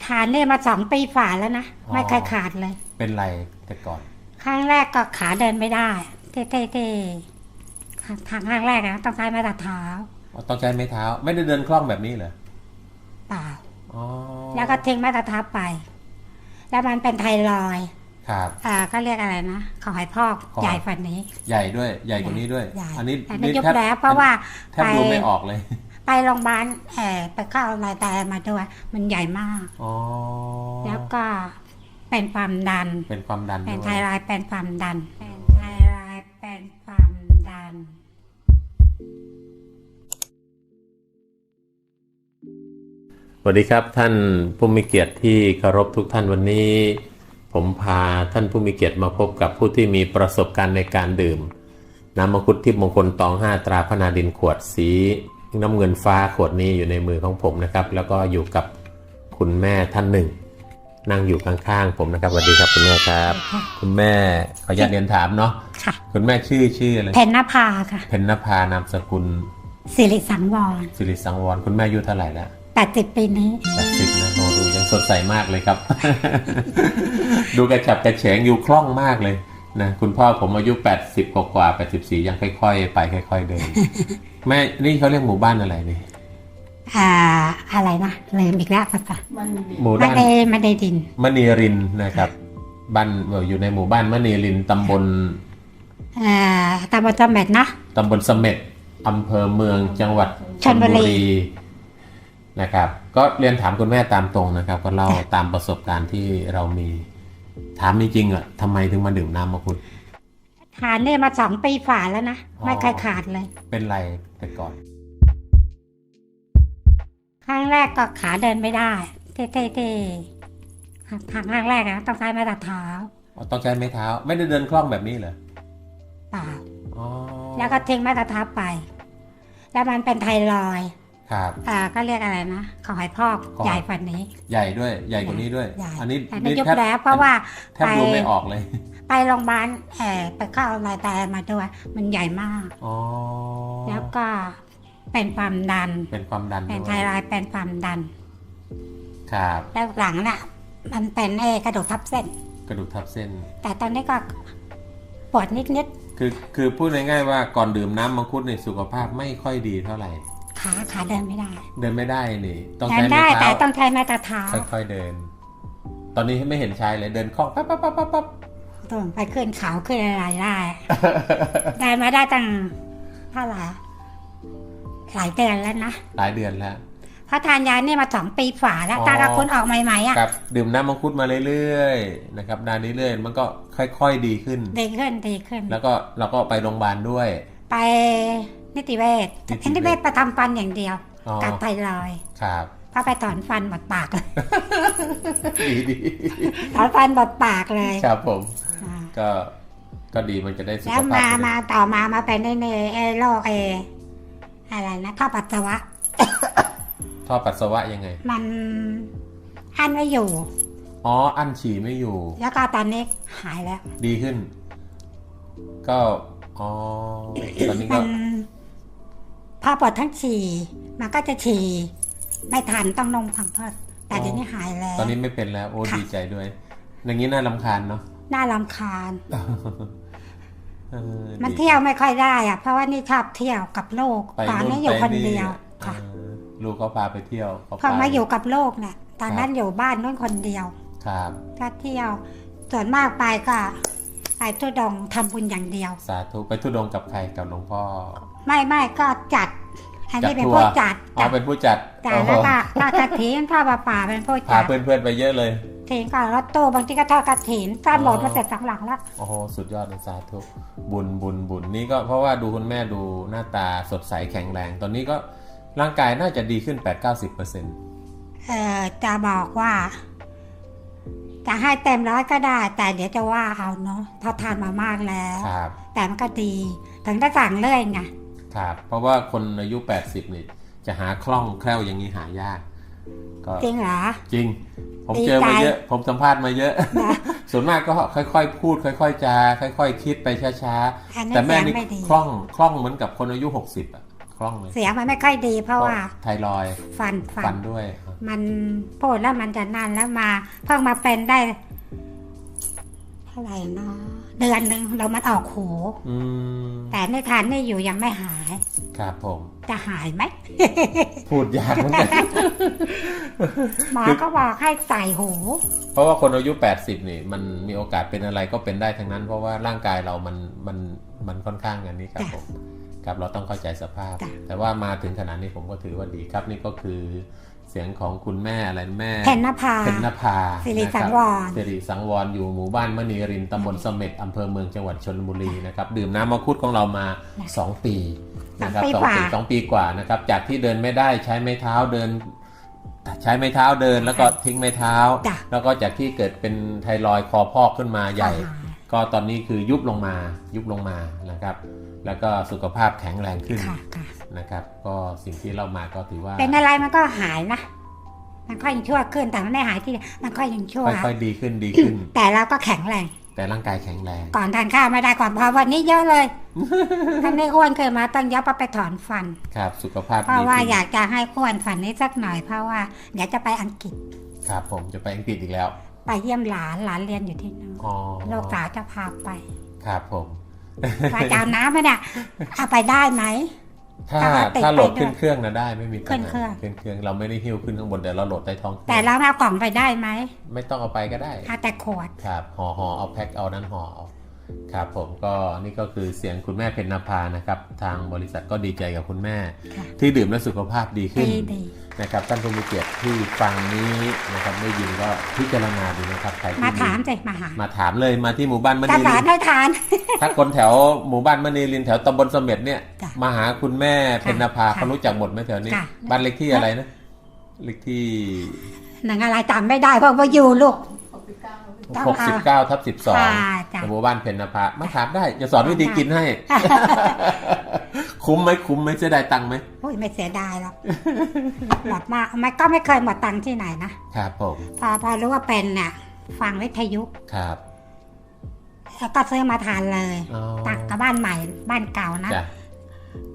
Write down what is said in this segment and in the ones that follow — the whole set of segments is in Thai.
ทานเนี่ยมา2 ปีฝ่าแล้วนะไม่เคยขาดเลยเป็นไรแต่ก่อน ครั้งแรกก็ขาเดินไม่ได้ที่ทางครั้งแรกนะต้องใช้ไม้เท้าต้องใช้ไม้เท้าไม่ได้เดินคล่องแบบนี้เหรอเปล่าแล้วก็ทิ้งไม้เท้าไปแล้วมันเป็นไทรอยด์ครับก็เรียกอะไรนะขอให้พอกใหญ่ฝันนี้ใหญ่ด้วยใหญ่กว่านี้ด้วยอันนี้ยุบแล้วเพราะว่าแทบดูไม่ออกเลยไปโรงพยาบาลไปเข้าอะไรแต่มาด้วยมันใหญ่มากแล้วก็เป็นความดันเป็นไทรอยด์เป็นความดันเป็นไทรอยด์เป็นความดันสวัสดีครับท่านผู้มีเกียรติที่เคารพทุกท่านวันนี้ผมพาท่านผู้มีเกียรติมาพบกับผู้ที่มีประสบการณ์ในการดื่มน้ำมังคุดทิพย์มงคลตอง5ตราพนาดินขวดสีน้ำเงินฟ้าขวดนี้อยู่ในมือของผมนะครับแล้วก็อยู่กับคุณแม่ท่านหนึ่งนั่งอยู่ข้างๆผมนะครับสวัสดีครับคุณแม่ครับคุณแม่ขออนุญาตเรียนถามเนาะคุณแม่ชื่ออะไรเพ็ญนภาค่ะเพ็ญนภานามสกุลสิริสังวรคุณแม่อายุเท่าไหร่แล้ว80 ปีนี้80นะโอ้ดูยังสดใสมากเลยครับ ดูกระฉับกระเฉงอยู่คล่องมากเลยนะคุณพ่อผมอายุ80กว่า84ยังค่อยๆไปค่อยๆเดิน แม่นี่เขาเรียกหมู่บ้านอะไรนี่อะไรนะลืมอีกแล้วภาษาหมู่บ้านมณีรินนะครับบ้านอยู่ในหมู่บ้านมณีรินตำบลเสม็ดนะตำบลเสม็ดอำเภอเมืองจังหวัดชลบุรีนะครับก็เรียนถามคุณแม่ตามตรงนะครับก็เล่าตามประสบการณ์ที่เรามีถามจริงๆอ่ะทำไมถึงมาดื่มน้ำมังคุดทานเนี่ยมา2 ปีฝ่าแล้วนะไม่เคยขาดเลยเป็นไรแต่ก่อนครั้งแรกก็ขาเดินไม่ได้ที่ทางครั้งแรกนะต้องใช้ไม้เท้าต้องใช้ไม้เท้าไม่ได้เดินคล่องแบบนี้เหรอเปล่าแล้วก็ทิ้งไม้เท้าไปแล้วมันเป็นไทรอยด์ก็เรียกอะไรนะขอให้พอกใหญ่ฝันนี้ใหญ่ด้วยใหญ่กว่านี้ด้วยอันนี้ยุบแล้วเพราะว่าแทบดูไม่ออกเลยไปโรงพยาบาลไปเข้าอะไรแต่มาด้วยมันใหญ่มากแล้วก็เป็นความดันเป็นไทรอยด์เป็นความดันครับแล้วหลังน่ะมันเป็นกระดูกทับเส้นแต่ตอนนี้ก็ปวดนิดคือพูดง่ายๆว่าก่อนดื่มน้ำมังคุดในสุขภาพไม่ค่อยดีเท่าไหร่ขาเดินไม่ได้นี่ต้องใช้ไม้เท้าแต่ต้องใช้ไม้เท้าค่อยๆเดินตอนนี้ไม่เห็นใช้เลยเดินคล่องปั๊บต้องไปขึ้นเขาขึ้นอะไรได้มาได้ตั้งเท่าไหร่หลายเดือนแล้วนะเพราะทานยาเนี่ยมา2 ปีฝ่าแล้วตากับคนออกใหม่ๆอ่ะครับดื่มน้ำมังคุดมาเรื่อยๆนะครับนานเรื่อยๆมันก็ค่อยๆดีขึ้นแล้วก็เราก็ไปโรงพยาบาลด้วยไปนิติเวชไปทำฟันอย่างเดียวกับไทรอยด์ครับพอไปถอนฟันหมดปากเลยดีถอนฟันหมดปากเลยครับผมก็ดีมันจะได้สุขภาพแล้วมาต่อมาเป็นในโรคอะไรนะท่อปัสสาวะยังไงมันอั้นไม่อยู่อั้นฉี่ไม่อยู่แล้วก็ตอนนี้หายแล้วดีขึ้นก็ตอนนี้ก็พอปวดทั้งฉี่มันก็จะฉี่ไม่ทันต้องลงพังเพิดแต่เดี๋ยวนี้หายแล้วตอนนี้ไม่เป็นแล้วดีใจด้วยอย่างนี้น่ารำคาญเนาะน่ารำคาญมันเที่ยวไม่ค่อยได้อะเพราะว่านี่ชอบเที่ยวกับลูกตอนนี้อยู่คนเดียวค่ะลูกก็พาไปเที่ยวพอมาอยู่กับลูกเนี่ยตอนนั้นอยู่บ้านนู้นคนเดียวครับก็เที่ยวส่วนมากไปก็ไปทุดงทำบุญอย่างเดียวสาธุไปทุดงกับใครกับหลวงพ่อไม่ก็จัดอันนี้เป็นผู้จัดเป็นผู้จัดแล้วก็กระถิ่นทอดป่าเป็นผู้จัดพาเพื่อนๆไปเยอะเลยถิ่นก็รถตู้บางทีก็ทอดกระถิ่นสร้างโบสถ์มาเสร็จ2 หลังแล้วโอ้โหสุดยอดเลยสาธุบุญนี่ก็เพราะว่าดูคุณแม่ดูหน้าตาสดใสแข็งแรงตอนนี้ก็ร่างกายน่าจะดีขึ้น 80-90%จะบอกว่าจะให้เต็ม100ก็ได้แต่เดี๋ยวจะว่าเอาเนาะพอทานมามากแล้วแต่มันก็ดีถึงจะสั่งเรื่อยไงครับเพราะว่าคนอายุ80นี่จะหาคล่องแคล่วอย่างนี้หายากจริงเหรอจริงผมเจอมาเยอะผมสัมภาษณ์มาเยอะส่วนมากก็ค่อยๆพูดค่อยๆจาค่อยๆคิดไปช้าๆแต่แม่นี่คล่องเหมือนกับคนอายุ60อ่ะ คล่องเลย เสียงมันไม่ค่อยดีเพราะว่า ไทรอยด์ ฟัน ด้วย มันพูดแล้วมันจะนั่นแล้วมาเพิ่งมาเป็นได้เท่าไหร่เนาะเดือนหนึ่งเรามันออกหูแต่ในทานนี่อยู่ยังไม่หาย ครับผม จะหายไหม พูดยากเหมือนกัน หมอก็บอกให้ใส่หู เพราะว่าคนอายุ80นี่มันมีโอกาสเป็นอะไรก็เป็นได้ทั้งนั้นเพราะว่าร่างกายเรามันค่อนข้างอย่างนี้ครับผมครับเราต้องเข้าใจสภาพแต่ว่ามาถึงขนาดนี้ผมก็ถือว่าดีครับนี่ก็คือเสียงของคุณแม่อะไรแม่เพ็ญนภาสิริสังวรสิริสังวรอยู่หมู่บ้านมณีรินทร์ตำบลเสม็ดอำเภอเมืองจังหวัดชลบุรีนะครับดื่มน้ำมังคุดของเรามา2 ปีนะครับ2 ปีกว่านะครับจากที่เดินไม่ได้ใช้ไม้เท้าเดินแล้วก็ทิ้งไม้เท้าแล้วก็จากที่เกิดเป็นไทรอยด์คอพอกขึ้นมาใหญ่ก็ตอนนี้คือยุบลงมานะครับแล้วก็สุขภาพแข็งแรงขึ้นนะครับก็สิ่งที่เรามาก็ถือว่าเป็นอะไรมันก็หายนะมันค่อยยังชั่วขึ้นแต่มันไม่หายที่มันค่อยยังชั่วค่อยๆดีขึ้น แต่เราก็แข็งแรงแต่ร่างกายแข็งแรงก่อนทานข้าวไม่ได้ก่อนพอวันนี้เยอะเลยท่านไม่อ้วนเคยมาต้องยับไปถอนฟันครับสุขภาพดีเพราะว่าอยากจะให้อ้วนฟันนี้สักหน่อยเพราะว่าเดี๋ยวจะไปอังกฤษครับผมจะไปอังกฤษอีกแล้วไปเยี่ยมหลานเรียนอยู่ที่นั่นลูกสาวจะพาไปครับผมว่าจะเอาน้ำไหมเนี่ยเอาไปได้ไหมถ้าโหลดขึ้นเครื่องนะได้ไม่มีปัญหาขึ้นเครื่องเราไม่ได้หิ้วขึ้นข้างบนแต่เราโหลดใต้ท้องแต่เราเอากล่องไปได้ไหมไม่ต้องเอาไปก็ได้แต่ขวดครับห่อเอาแพ็คเอานั้นห่อครับผมก็นี่ก็คือเสียงคุณแม่เพ็ญนภานะครับทางบริษัทก็ดีใจกับคุณแม่ที่ดื่มและสุขภาพดีขึ้นนะครับท่านผู้มีเกียรติที่ฟังนี้นะครับไม่ยินก็พิจารณาดูนะครับใครที่มาถามมาถามเลยมาที่หมู่บ้านมณีรินทร์ให้ทานถ้าคนแถวหมู่บ้านมณีรินทร์แถวตำบลเสม็ดเนี่ยมาหาคุณแม่เพ็ญนภาเขารู้จักหมดไหมแถวนี้บ้านเลขที่อะไรนะเลขที่หนังอะไรจำไม่ได้เพราะว่าอยู่ลูก69/12หมู่บ้านเพ็ญนภามาถามได้จะสอนวิธีกินให้คุ้มไหมเสียดายตังค์ไหมโอ้ยไม่เสียดายหรอกหมดมากมันก็ไม่เคยหมดตังค์ที่ไหนนะครับผมพอรู้ว่าเป็นเนี่ยฟังวิทยุครับแล้วก็ซื้อมาทานเลยตักกับบ้านใหม่บ้านเก่านะ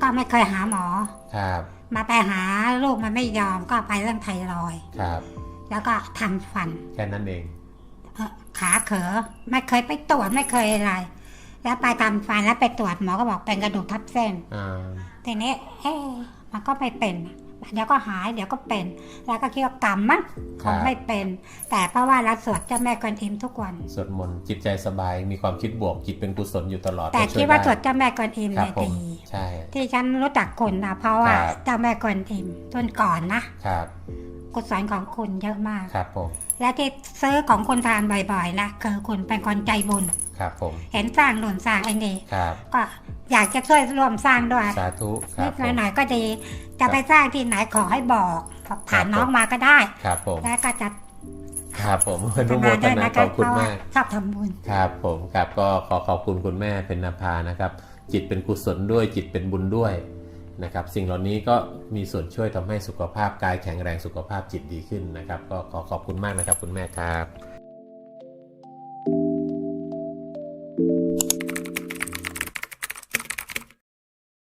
ก็ไม่เคยหาหมอครับมาไปหาลูกมันไม่ยอมก็ไปเรื่องไทรอยด์ครับแล้วก็ทำฟันแค่นั้นเองขาเขอไม่เคยไปตรวจไม่เคยอะไรแล้วไปทำฟันแล้วไปตรวจหมอก็บอกเป็นกระดูกทับเส้นทีนี้มันก็ไม่เป็นเดี๋ยวก็หายเดี๋ยวก็เป็นแล้วก็คิดว่ากรรมมั้งคงไม่เป็นแต่เพราะว่าเราสวดเจ้าแม่กวนอิมทุกวันสวดมนต์จิตใจสบายมีความคิดบวกจิตเป็นกุศลอยู่ตลอดแต่คิดว่าสวดเจ้าแม่กวนอิมเนี่ยดีใช่ที่ฉันรู้จักคุณนะเพราะว่าเจ้าแม่กวนอิมต้นก่อนนะครับกุศลของคุณเยอะมากครับผมและที่ซื้อของคุณทานบ่อยๆนะคือคุณเป็นคนใจบุญครับผมเห็นสร้างหนุนสร้างไอ้นี่ครับก็อยากจะช่วยร่วมสร้างด้วยสาธุนิดหน่อยก็ดีจะไปสร้างที่ไหนขอให้บอกผ่านน้องมาก็ได้ครับผมแล้วก็จะครับผมอนุโมทนาขอบคุณมากชอบทำบุญครับผมครับก็ขอบคุณคุณแม่เพ็ญนภานะครับจิตเป็นกุศลด้วยจิตเป็นบุญด้วยนะครับสิ่งเหล่านี้ก็มีส่วนช่วยทำให้สุขภาพกายแข็งแรงสุขภาพจิตดีขึ้นนะครับก็ขอบคุณมากนะครับคุณแม่ครับ